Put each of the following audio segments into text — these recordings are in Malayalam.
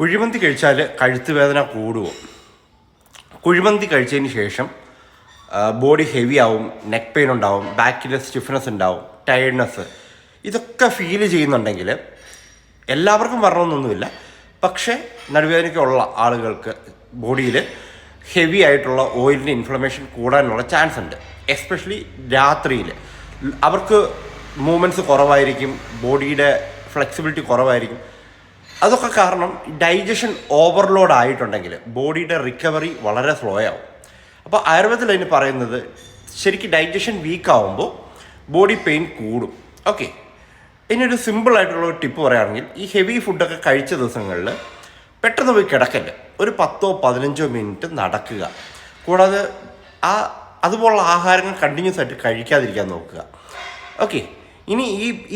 കുഴിമന്തി കഴിച്ചാൽ കഴുത്ത് വേദന കൂടുമോ? കുഴിമന്തി കഴിച്ചതിന് ശേഷം ബോഡി ഹെവി ആവും, നെക്ക് പെയിൻ ഉണ്ടാവും, ബാക്കിൽ സ്റ്റിഫ്നെസ് ഉണ്ടാവും, ടയർഡ്നെസ്, ഇതൊക്കെ ഫീൽ ചെയ്യുന്നുണ്ടെങ്കിൽ എല്ലാവർക്കും വരണമെന്നൊന്നുമില്ല. പക്ഷേ നടുവേദനയ്ക്കുള്ള ആളുകൾക്ക് ബോഡിയിൽ ഹെവി ആയിട്ടുള്ള ഓയിലിൻ്റെ ഇൻഫ്ലമേഷൻ കൂടാനുള്ള ചാൻസ് ഉണ്ട്. എസ്പെഷ്യലി രാത്രിയിൽ അവർക്ക് മൂവ്മെൻറ്റ്സ് കുറവായിരിക്കും, ബോഡിയുടെ ഫ്ലെക്സിബിലിറ്റി കുറവായിരിക്കും. അതൊക്കെ കാരണം ഡൈജഷൻ ഓവർലോഡ് ആയിട്ടുണ്ടെങ്കിൽ ബോഡിയുടെ റിക്കവറി വളരെ സ്ലോ ആവും. അപ്പോൾ ആയുർവേദത്തിൽ അതിന് പറയുന്നത് ശരിക്കും ഡൈജഷൻ വീക്ക് ആവുമ്പോൾ ബോഡി പെയിൻ കൂടും. ഓക്കെ, ഇനിയൊരു സിമ്പിളായിട്ടുള്ള ഒരു ടിപ്പ് പറയുകയാണെങ്കിൽ, ഈ ഹെവി ഫുഡൊക്കെ കഴിച്ച ദിവസങ്ങളിൽ പെട്ടെന്ന് പോയി കിടക്കല്ല, ഒരു 10-15 മിനിറ്റ് നടക്കുക. കൂടാതെ അതുപോലുള്ള ആഹാരങ്ങൾ കണ്ടിന്യൂസ് ആയിട്ട് കഴിക്കാതിരിക്കാൻ നോക്കുക. ഓക്കെ, ഇനി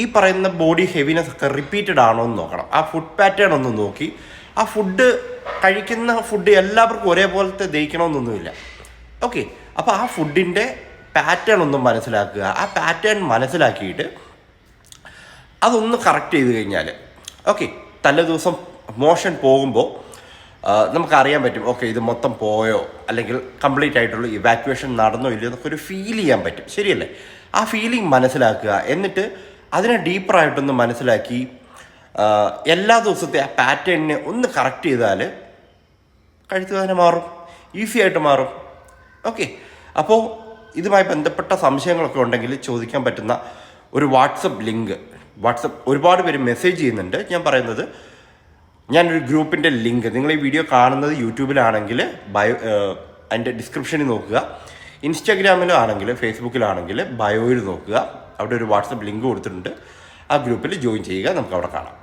ഈ പറയുന്ന ബോഡി ഹെവിനെസ് ഒക്കെ റിപ്പീറ്റഡ് ആണോ എന്ന് നോക്കണം. ആ ഫുഡ് പാറ്റേൺ ഒന്ന് നോക്കി, ആ ഫുഡ് കഴിക്കുന്ന ഫുഡ് എല്ലാവർക്കും ഒരേപോലത്തെ ദഹിക്കണമെന്നൊന്നുമില്ല. ഓക്കെ, അപ്പോൾ ആ ഫുഡിൻ്റെ പാറ്റേൺ ഒന്ന് മനസ്സിലാക്കുക. ആ പാറ്റേൺ മനസ്സിലാക്കിയിട്ട് അതൊന്ന് കറക്റ്റ് ചെയ്ത് കഴിഞ്ഞാൽ ഓക്കെ, തലേ ദിവസം മോഷൻ പോകുമ്പോൾ നമുക്കറിയാൻ പറ്റും, ഓക്കെ ഇത് മൊത്തം പോയോ അല്ലെങ്കിൽ കംപ്ലീറ്റ് ആയിട്ടുള്ള ഇവാക്യുവേഷൻ നടന്നോ ഇല്ലയോ എന്നൊക്കെ ഒരു ഫീൽ ചെയ്യാൻ പറ്റും. ശരിയല്ലേ? ആ ഫീലിംഗ് മനസ്സിലാക്കുക. എന്നിട്ട് അതിനെ ഡീപ്പറായിട്ടൊന്ന് മനസ്സിലാക്കി എല്ലാ ദിവസത്തെ ആ പാറ്റേണിനെ ഒന്ന് കറക്റ്റ് ചെയ്താൽ കഴുത്ത് വേദന മാറും, ഈസി ആയിട്ട് മാറും. ഓക്കെ, അപ്പോൾ ഇതുമായി ബന്ധപ്പെട്ട സംശയങ്ങളൊക്കെ ഉണ്ടെങ്കിൽ ചോദിക്കാൻ പറ്റുന്ന ഒരു വാട്സപ്പ് ലിങ്ക്, ഒരുപാട് പേര് മെസ്സേജ് ചെയ്യുന്നുണ്ട്. ഞാൻ പറയുന്നത്, ഞാനൊരു ഗ്രൂപ്പിൻ്റെ ലിങ്ക്, നിങ്ങൾ ഈ വീഡിയോ കാണുന്നത് യൂട്യൂബിലാണെങ്കിൽ അതിൻ്റെ ഡിസ്ക്രിപ്ഷനിൽ നോക്കുക, ഇൻസ്റ്റാഗ്രാമിലും ആണെങ്കിൽ ഫേസ്ബുക്കിലാണെങ്കിൽ ബയോയിൽ നോക്കുക, അവിടെ ഒരു വാട്സപ്പ് ലിങ്ക് കൊടുത്തിട്ടുണ്ട്. ആ ഗ്രൂപ്പിൽ ജോയിൻ ചെയ്യുക, നമുക്ക് അവിടെ കാണാം.